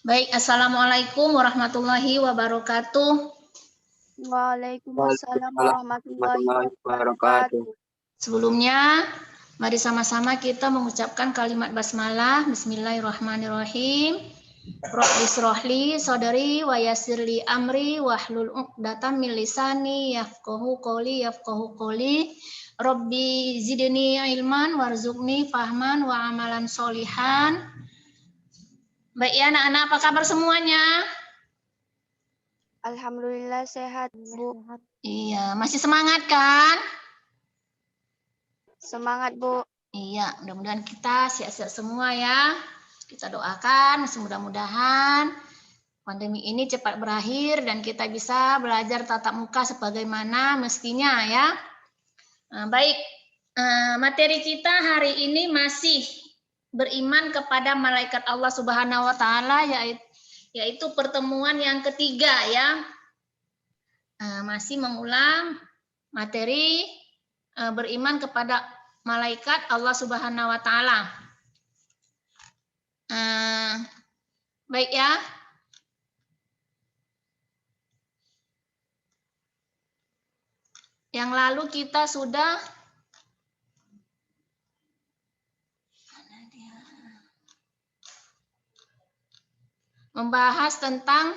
Baik, Assalamualaikum warahmatullahi wabarakatuh. Waalaikumsalam warahmatullahi warahmatullahi wabarakatuh. wabarakatuh. Sebelumnya, mari sama-sama kita mengucapkan kalimat basmalah. Bismillahirrahmanirrahim. Rabbi srohli sodari wa yassirli amri wahlul uqdatam min lisani yafqahu qawli. Rabbi zidni ilman warzuqni fahman wa amalan solihan. Baik ya anak-anak, apa kabar semuanya? Alhamdulillah sehat, Bu. Iya, masih semangat kan? Semangat, Bu. Iya, mudah-mudahan kita sehat-sehat semua ya. Kita doakan, mudah-mudahan pandemi ini cepat berakhir dan kita bisa belajar tatap muka sebagaimana mestinya ya. Baik, materi kita hari ini masih beriman kepada malaikat Allah Subhanahu wa Ta'ala, yaitu pertemuan yang ketiga ya. Masih mengulang materi beriman kepada malaikat Allah Subhanahu wa Ta'ala. Baik ya. Yang lalu kita sudah membahas tentang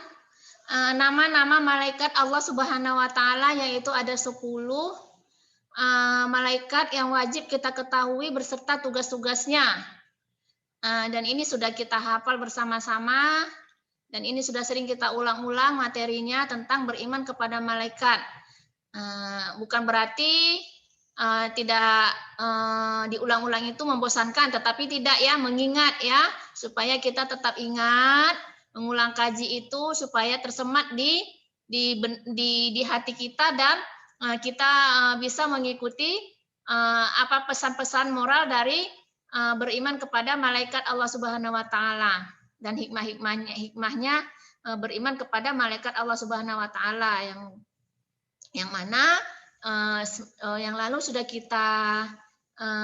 nama-nama malaikat Allah Subhanahu wa Ta'ala, yaitu ada 10 malaikat yang wajib kita ketahui beserta tugas-tugasnya. Dan ini sudah kita hafal bersama-sama, dan ini sudah sering kita ulang-ulang materinya tentang beriman kepada malaikat. Bukan berarti tidak diulang-ulang itu membosankan, tetapi tidak ya, mengingat ya, supaya kita tetap ingat, mengulang kaji itu supaya tersemat di hati kita, dan kita bisa mengikuti apa pesan-pesan moral dari beriman kepada malaikat Allah Subhanahu wa Ta'ala, dan hikmahnya beriman kepada malaikat Allah Subhanahu wa Ta'ala yang mana yang lalu sudah kita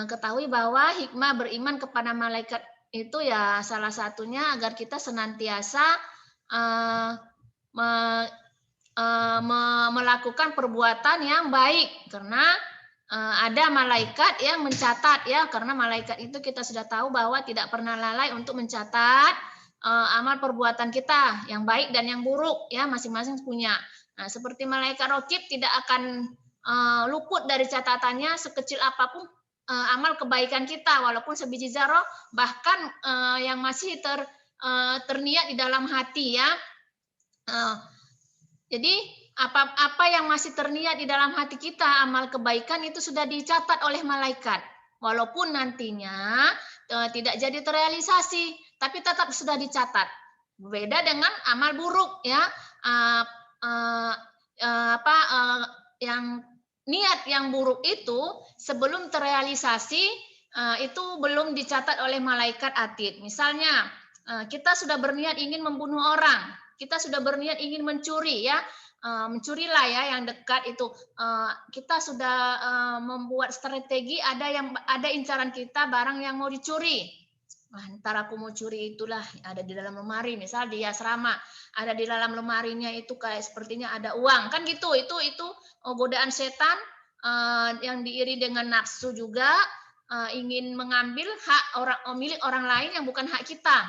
ketahui bahwa hikmah beriman kepada malaikat itu ya salah satunya agar kita senantiasa melakukan perbuatan yang baik, karena ada malaikat yang mencatat ya, karena malaikat itu kita sudah tahu bahwa tidak pernah lalai untuk mencatat amal perbuatan kita yang baik dan yang buruk ya, masing-masing punya. Nah, seperti malaikat raqib tidak akan luput dari catatannya sekecil apapun amal kebaikan kita, walaupun sebiji zarah, bahkan yang masih terniat di dalam hati ya. Jadi apa yang masih terniat di dalam hati kita, amal kebaikan itu sudah dicatat oleh malaikat, walaupun nantinya tidak jadi terrealisasi, tapi tetap sudah dicatat. Berbeda dengan amal buruk ya, yang niat yang buruk itu sebelum terrealisasi itu belum dicatat oleh malaikat atid. Misalnya kita sudah berniat ingin membunuh orang, kita sudah berniat ingin mencuri ya, mencurilah ya yang dekat itu, kita sudah membuat strategi, ada incaran kita barang yang mau dicuri. Ntar aku mau curi, itulah ada di dalam lemari, misal di asrama ada di dalam lemarinya itu kayak sepertinya ada uang kan gitu, itu godaan setan yang diiri dengan nafsu juga, ingin mengambil hak milik orang lain yang bukan hak kita,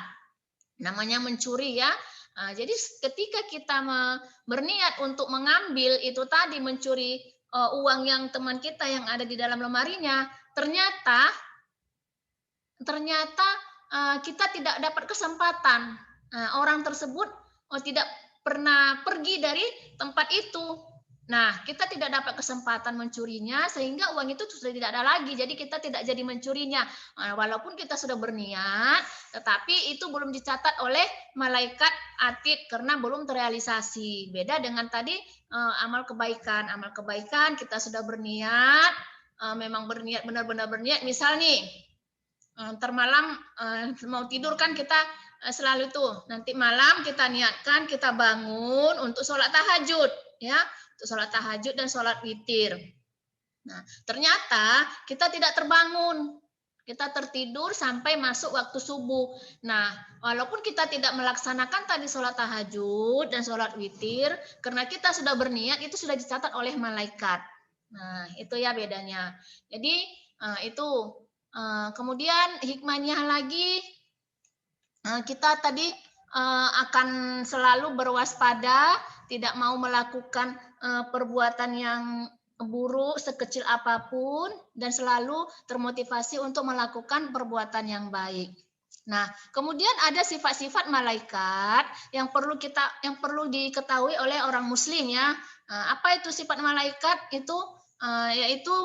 namanya mencuri ya. Jadi ketika kita berniat untuk mengambil itu tadi, mencuri uang yang teman kita yang ada di dalam lemarinya, ternyata kita tidak dapat kesempatan. Orang tersebut tidak pernah pergi dari tempat itu. Nah, kita tidak dapat kesempatan mencurinya, sehingga uang itu sudah tidak ada lagi. Jadi kita tidak jadi mencurinya. Walaupun kita sudah berniat, tetapi itu belum dicatat oleh malaikat atid karena belum terrealisasi. Beda dengan tadi amal kebaikan. Amal kebaikan kita sudah berniat, memang berniat, benar-benar berniat. Misal nih, ntar malam mau tidur kan kita selalu tuh, nanti malam kita niatkan kita bangun untuk sholat tahajud ya, untuk sholat tahajud dan sholat witir. Nah, ternyata kita tidak terbangun, Kita tertidur sampai masuk waktu subuh. Nah, walaupun kita tidak melaksanakan tadi sholat tahajud dan sholat witir, karena kita sudah berniat, itu sudah dicatat oleh malaikat. Nah, itu ya bedanya. Jadi, itu. Kemudian hikmahnya lagi, kita tadi akan selalu berwaspada, tidak mau melakukan perbuatan yang buruk sekecil apapun, dan selalu termotivasi untuk melakukan perbuatan yang baik. Nah, kemudian ada sifat-sifat malaikat yang perlu diketahui oleh orang muslim ya. Apa itu sifat malaikat? Itu yaitu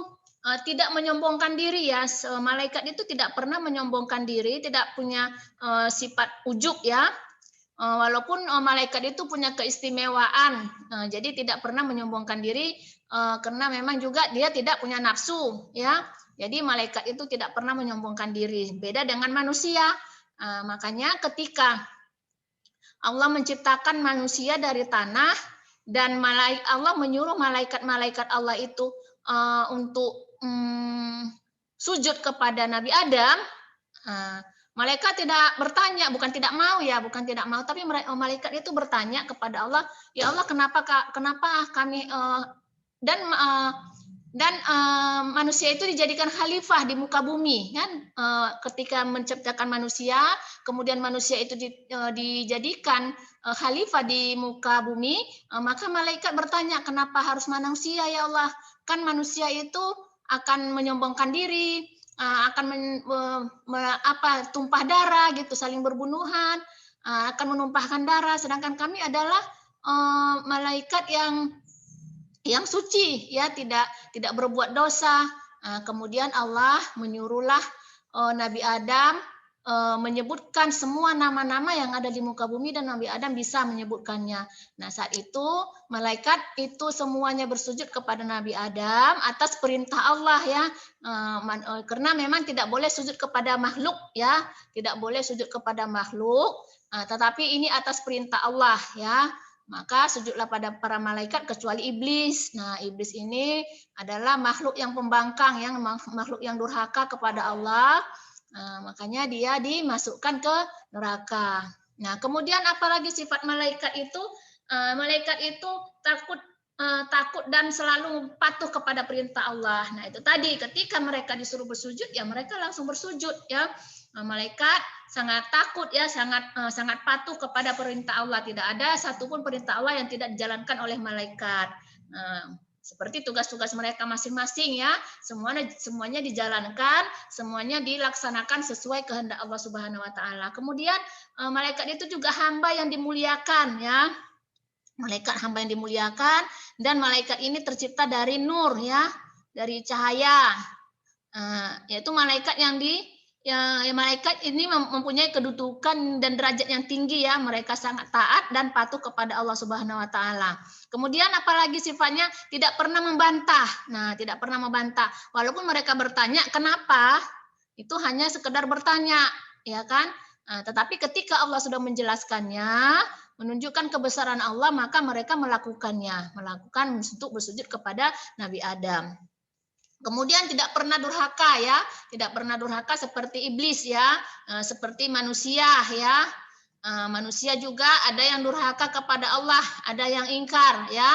tidak menyombongkan diri ya. Malaikat itu tidak pernah menyombongkan diri, tidak punya sifat ujub ya. Walaupun malaikat itu punya keistimewaan, jadi tidak pernah menyombongkan diri karena memang juga dia tidak punya nafsu ya. Jadi malaikat itu tidak pernah menyombongkan diri, beda dengan manusia. Makanya ketika Allah menciptakan manusia dari tanah dan Allah menyuruh malaikat-malaikat Allah itu untuk sujud kepada Nabi Adam, malaikat tidak bertanya, bukan tidak mau, tapi malaikat itu bertanya kepada Allah, ya Allah, kenapa kami dan manusia itu dijadikan khalifah di muka bumi kan? Ketika menciptakan manusia, kemudian manusia itu dijadikan khalifah di muka bumi, maka malaikat bertanya, kenapa harus manusia ya Allah? Kan manusia itu akan menyombongkan diri, akan tumpah darah gitu, saling berbunuhan, akan menumpahkan darah, sedangkan kami adalah malaikat yang suci ya, tidak berbuat dosa. Kemudian Allah menyuruhlah Nabi Adam menyebutkan semua nama-nama yang ada di muka bumi, dan Nabi Adam bisa menyebutkannya. Nah, saat itu malaikat itu semuanya bersujud kepada Nabi Adam atas perintah Allah ya. Karena memang tidak boleh sujud kepada makhluk ya, tidak boleh sujud kepada makhluk, tetapi ini atas perintah Allah ya. Maka sujudlah pada para malaikat kecuali iblis. Nah, iblis ini adalah makhluk yang pembangkang, makhluk yang durhaka kepada Allah. Makanya dia dimasukkan ke neraka. Nah, kemudian apalagi sifat malaikat itu? Malaikat itu takut dan selalu patuh kepada perintah Allah. Nah, itu tadi ketika mereka disuruh bersujud ya mereka langsung bersujud ya. Malaikat sangat takut ya, sangat patuh kepada perintah Allah. Tidak ada satupun perintah Allah yang tidak dijalankan oleh malaikat. Seperti tugas-tugas mereka masing-masing ya, semuanya dijalankan, semuanya dilaksanakan sesuai kehendak Allah Subhanahu wa taala. Kemudian malaikat itu juga hamba yang dimuliakan ya. Malaikat hamba yang dimuliakan, dan malaikat ini tercipta dari nur ya, dari cahaya. Yaitu malaikat malaikat ini mempunyai kedudukan dan derajat yang tinggi ya, mereka sangat taat dan patuh kepada Allah Subhanahu wa taala. Kemudian apalagi sifatnya tidak pernah membantah. Nah, tidak pernah membantah. Walaupun mereka bertanya kenapa, itu hanya sekedar bertanya, ya kan? Tetapi ketika Allah sudah menjelaskannya, menunjukkan kebesaran Allah, maka mereka melakukan untuk bersujud kepada Nabi Adam. Kemudian tidak pernah durhaka ya, tidak pernah durhaka seperti iblis ya, seperti manusia ya. Manusia juga ada yang durhaka kepada Allah, ada yang ingkar ya.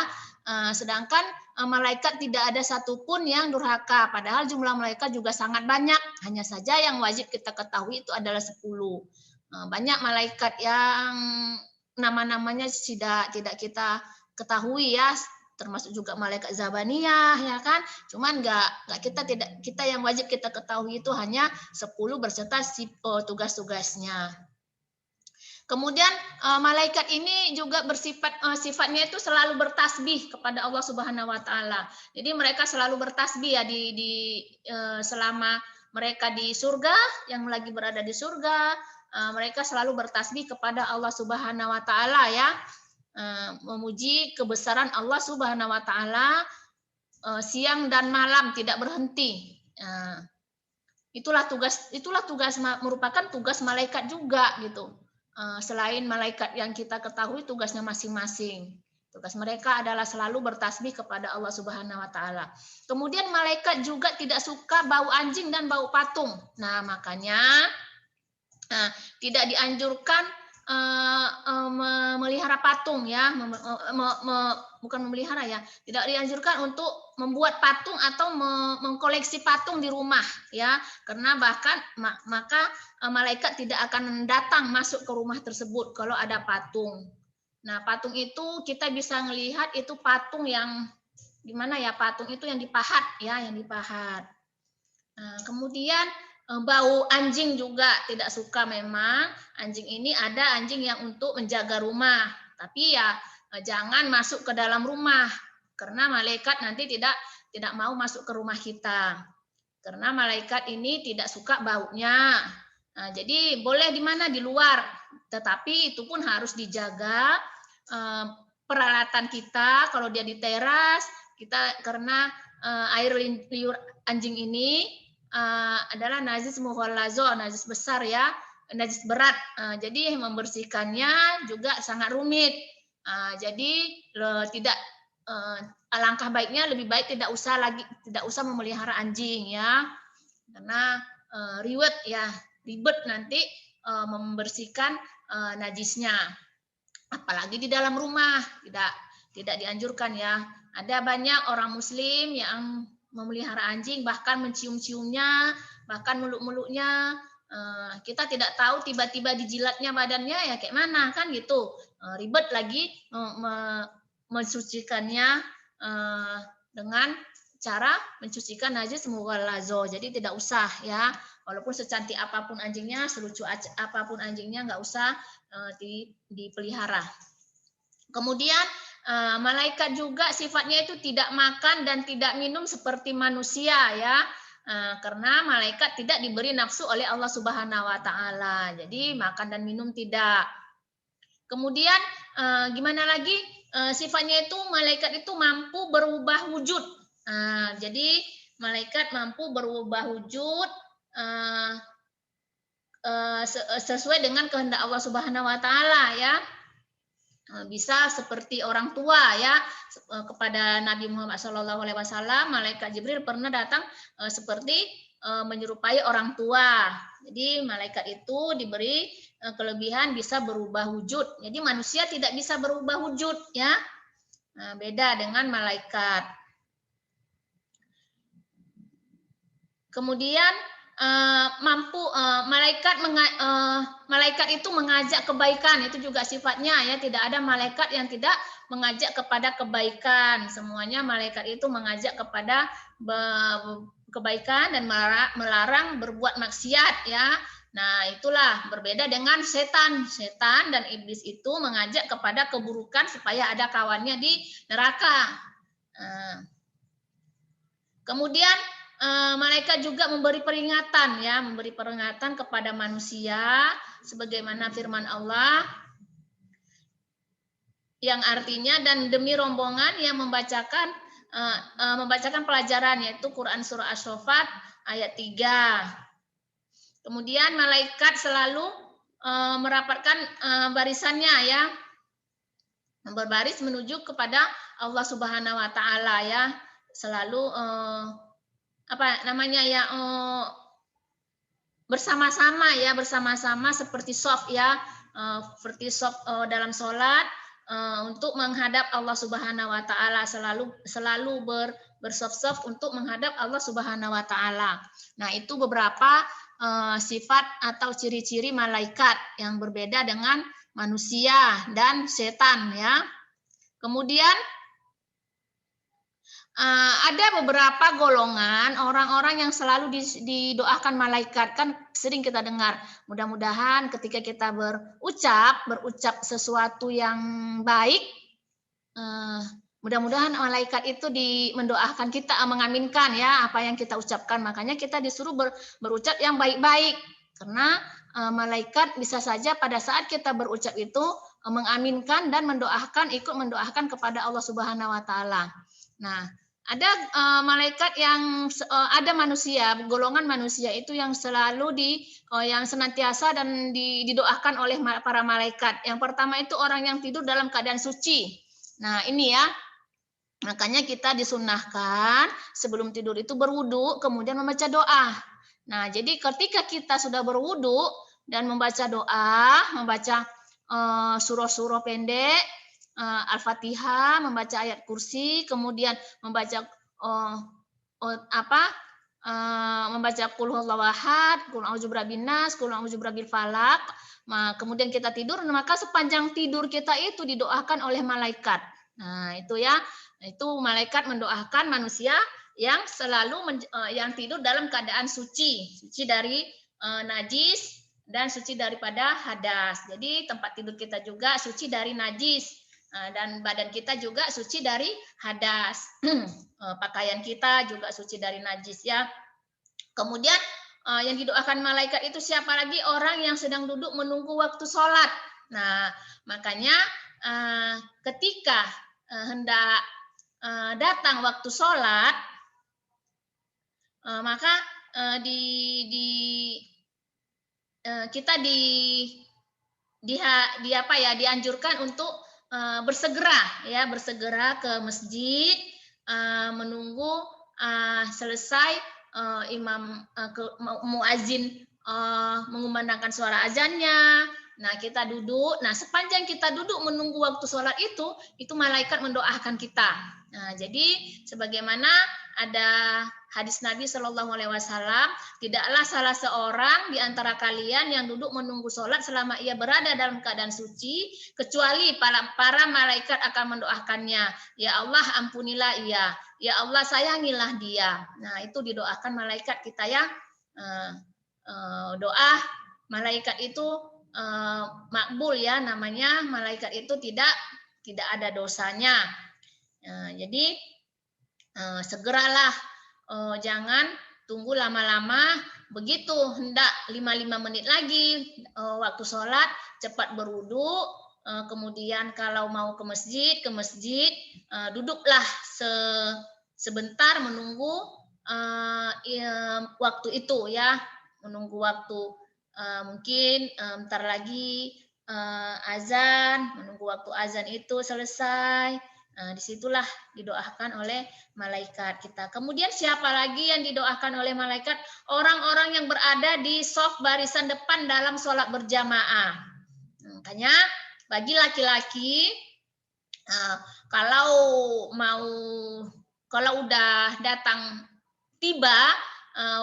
Sedangkan malaikat tidak ada satupun yang durhaka, padahal jumlah malaikat juga sangat banyak. Hanya saja yang wajib kita ketahui itu adalah 10. Banyak malaikat yang nama-namanya tidak kita ketahui ya, termasuk juga malaikat Zabaniyah ya kan. Cuman kita yang wajib kita ketahui itu hanya 10 berserta tugas-tugasnya. Kemudian malaikat ini juga sifatnya itu selalu bertasbih kepada Allah Subhanahu wa taala. Jadi mereka selalu bertasbih ya selama mereka di surga, yang lagi berada di surga, mereka selalu bertasbih kepada Allah Subhanahu wa taala ya. Memuji kebesaran Allah Subhanahu wa taala siang dan malam tidak berhenti. Itulah tugas merupakan tugas malaikat juga gitu. Selain malaikat yang kita ketahui tugasnya masing-masing. Tugas mereka adalah selalu bertasbih kepada Allah Subhanahu wa taala. Kemudian malaikat juga tidak suka bau anjing dan bau patung. Nah, makanya tidak dianjurkan memelihara patung ya, bukan memelihara ya, tidak dianjurkan untuk membuat patung atau mengkoleksi patung di rumah ya, karena bahkan maka malaikat tidak akan datang masuk ke rumah tersebut kalau ada patung. Nah, patung itu kita bisa melihat itu patung yang gimana ya, patung itu yang dipahat ya, yang dipahat. Nah, kemudian bau anjing juga tidak suka memang. Anjing ini ada anjing yang untuk menjaga rumah, tapi ya jangan masuk ke dalam rumah karena malaikat nanti tidak mau masuk ke rumah kita. Karena malaikat ini tidak suka baunya. Nah, jadi boleh di mana, di luar, tetapi itu pun harus dijaga peralatan kita. Kalau dia di teras, kita karena air liur anjing ini adalah najis mughallazo, najis besar ya, najis berat. Jadi membersihkannya juga sangat rumit. Jadi tidak alangkah baiknya lebih baik tidak usah memelihara anjing ya. Karena ribet nanti membersihkan najisnya. Apalagi di dalam rumah tidak dianjurkan ya. Ada banyak orang muslim yang memelihara anjing, bahkan mencium-ciumnya, bahkan meluk-meluknya. Kita tidak tahu tiba-tiba dijilatnya badannya ya kayak mana kan gitu. Ribet lagi mensucikannya dengan cara mencucikan najis mughallazo. Jadi tidak usah ya. Walaupun secantik apapun anjingnya, selucu apapun anjingnya, nggak usah dipelihara. Kemudian malaikat juga sifatnya itu tidak makan dan tidak minum seperti manusia ya, karena malaikat tidak diberi nafsu oleh Allah Subhanahu wa taala. Jadi makan dan minum tidak. Kemudian gimana lagi, sifatnya itu malaikat itu mampu berubah wujud. Jadi malaikat mampu berubah wujud sesuai dengan kehendak Allah Subhanahu wa taala ya. Bisa seperti orang tua ya, kepada Nabi Muhammad SAW, malaikat Jibril pernah datang seperti menyerupai orang tua. Jadi malaikat itu diberi kelebihan bisa berubah wujud. Jadi manusia tidak bisa berubah wujud ya. Beda dengan malaikat. Kemudian malaikat itu mengajak kebaikan, itu juga sifatnya ya, tidak ada malaikat yang tidak mengajak kepada kebaikan. Semuanya malaikat itu mengajak kepada kebaikan dan melarang berbuat maksiat ya. Nah, itulah berbeda dengan setan. Setan dan iblis itu mengajak kepada keburukan supaya ada kawannya di neraka. Kemudian malaikat juga memberi peringatan ya, memberi peringatan kepada manusia sebagaimana firman Allah yang artinya dan demi rombongan yang membacakan pelajaran, yaitu Quran surah Asy-Syaffat ayat 3. Kemudian malaikat selalu merapatkan barisannya ya, berbaris menuju kepada Allah Subhanahu wa taala ya, selalu bersama-sama ya, bersama-sama seperti shaf ya, seperti shaf dalam sholat untuk menghadap Allah Subhanahu wa taala, selalu bersaf-saf untuk menghadap Allah Subhanahu wa taala. Nah, itu beberapa sifat atau ciri-ciri malaikat yang berbeda dengan manusia dan setan ya. Kemudian ada beberapa golongan orang-orang yang selalu didoakan malaikat, kan sering kita dengar. Mudah-mudahan ketika kita berucap sesuatu yang baik, mudah-mudahan malaikat itu mendoakan kita, mengaminkan ya apa yang kita ucapkan. Makanya kita disuruh berucap yang baik-baik, karena malaikat bisa saja pada saat kita berucap itu mengaminkan dan ikut mendoakan kepada Allah Subhanahu wa taala. Nah, ada malaikat yang ada manusia, golongan manusia itu yang selalu yang senantiasa dan didoakan oleh para malaikat. Yang pertama itu orang yang tidur dalam keadaan suci. Nah, ini ya. Makanya kita disunahkan sebelum tidur itu berwudu, kemudian membaca doa. Nah, jadi ketika kita sudah berwudu dan membaca doa, membaca surah-surah pendek, Al-Fatihah, membaca ayat kursi, kemudian membaca membaca qul huwallahu ahad, qul a'udzu birabbin nas, qul a'udzu birabbil falaq. Nah, kemudian kita tidur, maka sepanjang tidur kita itu didoakan oleh malaikat. Nah, itu ya. Itu malaikat mendoakan manusia yang selalu yang tidur dalam keadaan suci dari najis dan suci daripada hadas. Jadi tempat tidur kita juga suci dari najis dan badan kita juga suci dari hadas. Pakaian kita juga suci dari najis ya. Kemudian yang didoakan malaikat itu siapa lagi? Orang yang sedang duduk menunggu waktu sholat. Nah, makanya ketika hendak datang waktu sholat, maka kita dianjurkan untuk bersegera ke masjid, menunggu selesai imam muazin mengumandangkan suara azannya. Nah, kita duduk. Nah, sepanjang kita duduk menunggu waktu sholat itu malaikat mendoakan kita. Nah, jadi sebagaimana ada hadis Nabi Shallallahu Alaihi Wasallam, tidaklah salah seorang di antara kalian yang duduk menunggu sholat selama ia berada dalam keadaan suci, kecuali para malaikat akan mendoakannya. Ya Allah, ampunilah ia. Ya Allah, sayangilah dia. Nah, itu didoakan malaikat kita ya. Doa malaikat itu makbul ya, namanya malaikat itu tidak ada dosanya. Jadi segeralah, jangan tunggu lama-lama. Begitu hendak 5 menit lagi waktu sholat, cepat berwudu. Kemudian kalau mau ke masjid, duduklah sebentar menunggu waktu itu ya, menunggu waktu mungkin bentar lagi azan, menunggu waktu azan itu selesai. Disitulah didoakan oleh malaikat kita. Kemudian siapa lagi yang didoakan oleh malaikat? Orang-orang yang berada di shaf barisan depan dalam sholat berjamaah. Makanya bagi laki-laki, kalau udah datang tiba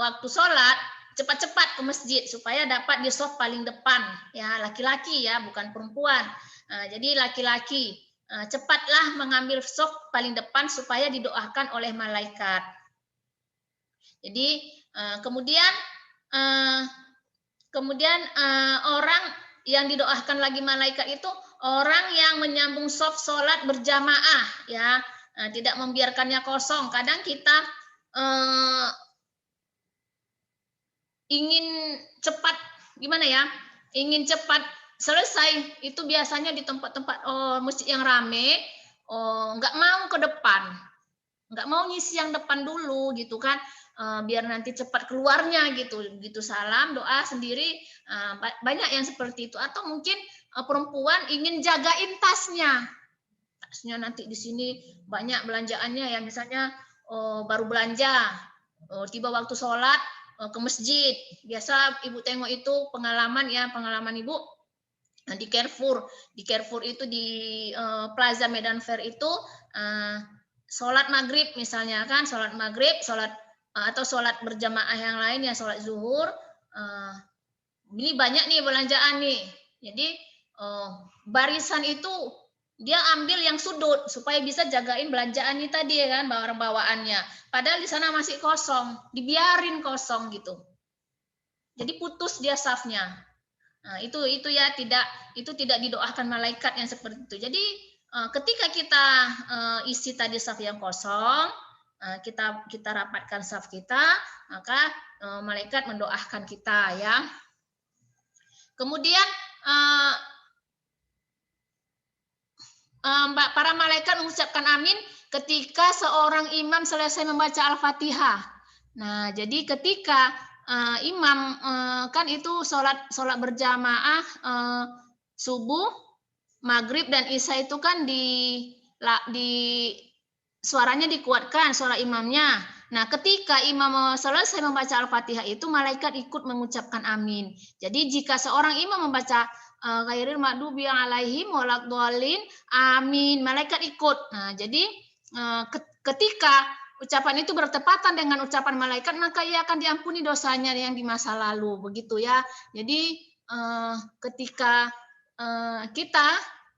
waktu sholat, cepat-cepat ke masjid supaya dapat di shaf paling depan. Ya, laki-laki ya, bukan perempuan. Jadi laki-laki cepatlah mengambil shaf paling depan supaya didoakan oleh malaikat. Jadi kemudian orang yang didoakan lagi malaikat itu orang yang menyambung shaf sholat berjamaah ya, tidak membiarkannya kosong. Kadang kita ingin cepat selesai, itu biasanya di tempat-tempat masjid yang rame, nggak mau ke depan, nggak mau ngisi yang depan dulu gitu kan, biar nanti cepat keluarnya gitu salam doa sendiri. Banyak yang seperti itu. Atau mungkin perempuan ingin jagain tasnya nanti di sini banyak belanjaannya ya, misalnya baru belanja, tiba waktu sholat ke masjid. Biasa ibu tengok itu pengalaman ibu di Carrefour itu di Plaza Medan Fair itu, sholat maghrib misalnya kan, atau sholat berjamaah yang lain ya, sholat zuhur, ini banyak nih belanjaan nih. Jadi barisan itu dia ambil yang sudut supaya bisa jagain belanjaannya tadi ya kan, barang bawaannya. Padahal di sana masih kosong, dibiarin kosong gitu. Jadi putus dia safnya. Nah, itu ya tidak didoakan malaikat yang seperti itu. Jadi ketika kita isi tadi saf yang kosong, kita rapatkan saf kita, maka malaikat mendoakan kita ya. Kemudian para malaikat mengucapkan amin ketika seorang imam selesai membaca Al-Fatihah. Nah, jadi ketika imam kan itu sholat berjamaah subuh, maghrib dan isya itu kan suaranya dikuatkan, suara imamnya. Nah, ketika imam selesai membaca Al-Fatihah itu malaikat ikut mengucapkan amin. Jadi jika seorang imam membaca ghairil maghdubi alaihim waladdallin, amin, malaikat ikut. Nah, jadi ketika ucapan itu bertepatan dengan ucapan malaikat, maka ia akan diampuni dosanya yang di masa lalu, begitu ya. Jadi ketika kita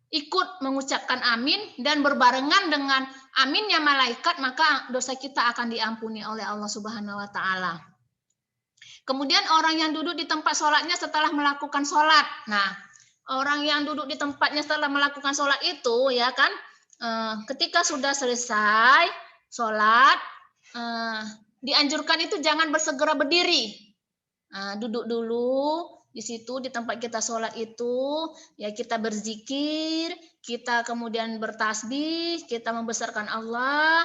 ikut mengucapkan amin dan berbarengan dengan aminnya malaikat, maka dosa kita akan diampuni oleh Allah Subhanahu wa taala. Kemudian orang yang duduk di tempat sholatnya setelah melakukan sholat. Nah, orang yang duduk di tempatnya setelah melakukan sholat itu ya kan, ketika sudah selesai sholat, dianjurkan itu jangan bersegera berdiri. Duduk dulu di situ di tempat kita sholat itu, ya kita berzikir, kita kemudian bertasbih, kita membesarkan Allah.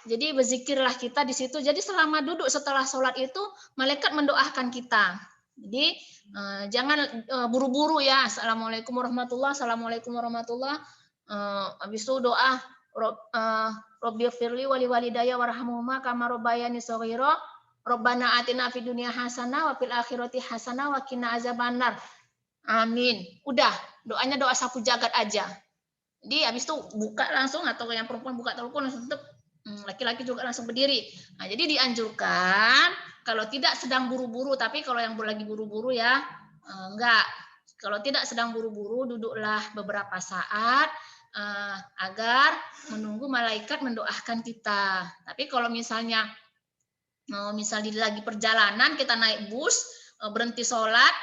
Jadi berzikirlah kita di situ. Jadi selama duduk setelah sholat itu, malaikat mendoakan kita. Jadi jangan buru-buru ya. Assalamualaikum warahmatullahi wabarakatuh. Assalamualaikum warahmatullahi wabarakatuh. Habis itu doa Rabbighfirli wa liwalidayya warhamhuma kama rabbayani shaghira. Rabbana atina fid dunya hasanah wa fil akhirati hasanah wa qina azabannar. Amin. Udah, doanya doa sapu jagat aja. Jadi habis itu buka langsung, atau yang perempuan buka telepon langsung tetap, laki-laki juga langsung berdiri. Nah, jadi dianjurkan kalau tidak sedang buru-buru, tapi kalau yang lagi buru-buru ya enggak. Kalau tidak sedang buru-buru, duduklah beberapa saat agar menunggu malaikat mendoakan kita. Tapi kalau misalnya lagi perjalanan, kita naik bus, berhenti sholat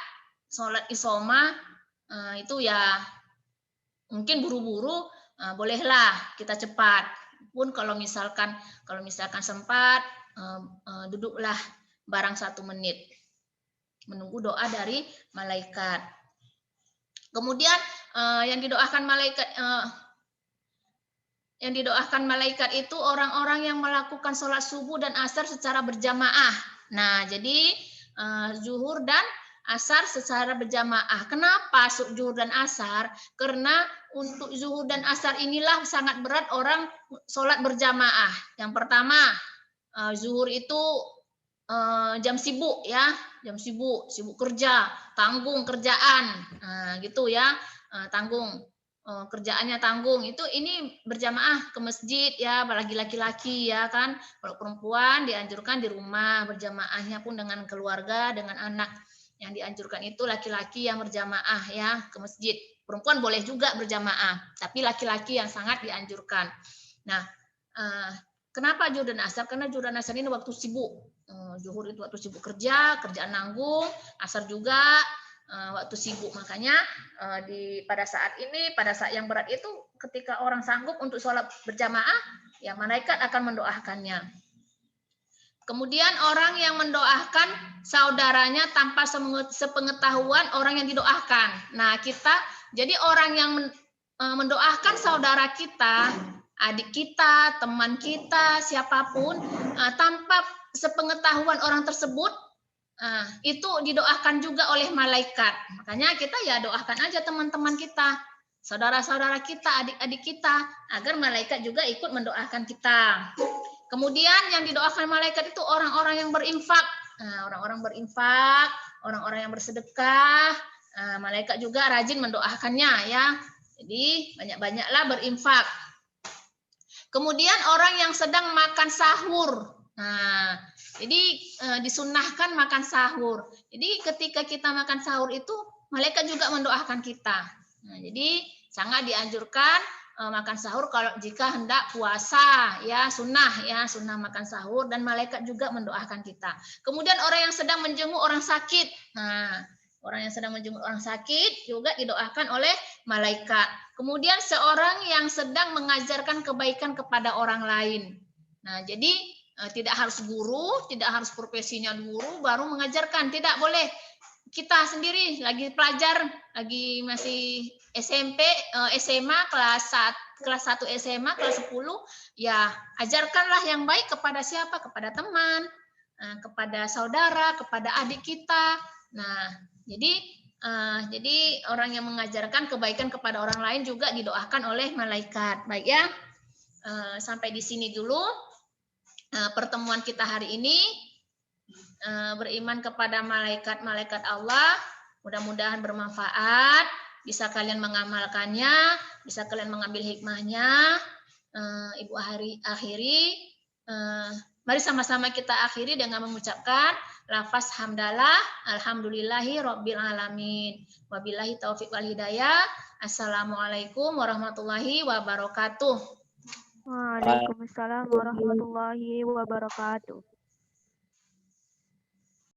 isoma, itu ya mungkin buru-buru, bolehlah kita cepat. Pun kalau misalkan sempat, duduklah barang 1 menit menunggu doa dari malaikat. Kemudian yang didoakan malaikat itu orang-orang yang melakukan sholat subuh dan asar secara berjamaah. Nah, jadi zuhur dan asar secara berjamaah. Kenapa zuhur dan asar? Karena untuk zuhur dan asar inilah sangat berat orang sholat berjamaah. Yang pertama, zuhur itu jam sibuk ya, sibuk kerja, tanggung kerjaan, gitu ya, tanggung. Kerjaannya tanggung, ini berjamaah ke masjid ya, apalagi laki-laki ya kan. Kalau perempuan dianjurkan di rumah, berjamaahnya pun dengan keluarga, dengan anak. Yang dianjurkan itu laki-laki yang berjamaah ya ke masjid. Perempuan boleh juga berjamaah, tapi laki-laki yang sangat dianjurkan. Nah, kenapa zuhur dan asar? Karena zuhur dan asar ini waktu sibuk. Zuhur itu waktu sibuk kerjaan nanggung, asar juga waktu sibuk. Makanya pada saat yang berat itu, ketika orang sanggup untuk sholat berjamaah, ya malaikat akan mendoakannya. Kemudian orang yang mendoakan saudaranya tanpa sepengetahuan orang yang didoakan. Nah, jadi orang yang mendoakan saudara kita, adik kita, teman kita, siapapun, tanpa sepengetahuan orang tersebut, itu didoakan juga oleh malaikat. Makanya kita ya doakan aja teman-teman kita, saudara-saudara kita, adik-adik kita, agar malaikat juga ikut mendoakan kita. Kemudian yang didoakan malaikat itu orang-orang yang berinfak. Orang-orang berinfak, orang-orang yang bersedekah, malaikat juga rajin mendoakannya ya. Jadi banyak-banyaklah berinfak. Kemudian orang yang sedang makan sahur. Nah, jadi disunnahkan makan sahur. Jadi ketika kita makan sahur itu malaikat juga mendoakan kita. Nah, jadi sangat dianjurkan makan sahur kalau jika hendak puasa ya, sunnah makan sahur, dan malaikat juga mendoakan kita. Kemudian orang yang sedang menjenguk orang sakit. Nah, orang yang sedang menjenguk orang sakit juga didoakan oleh malaikat. Kemudian seorang yang sedang mengajarkan kebaikan kepada orang lain. Nah, jadi tidak harus guru, tidak harus profesinya guru baru mengajarkan, tidak boleh. Kita sendiri lagi pelajar, lagi masih SMP, SMA kelas 1 SMA, kelas 10, ya ajarkanlah yang baik kepada siapa? Kepada teman, kepada saudara, kepada adik kita. Nah, jadi Jadi orang yang mengajarkan kebaikan kepada orang lain juga didoakan oleh malaikat. Baik ya. Sampai di sini dulu pertemuan kita hari ini. Beriman kepada malaikat-malaikat Allah. Mudah-mudahan bermanfaat. Bisa kalian mengamalkannya. Bisa kalian mengambil hikmahnya. Ibu akhiri. Mari sama-sama kita akhiri dengan mengucapkan lafaz hamdalah, alhamdulillahi rabbil alamin. Wabillahi taufiq wal hidayah. Assalamualaikum warahmatullahi wabarakatuh. Waalaikumsalam warahmatullahi wabarakatuh.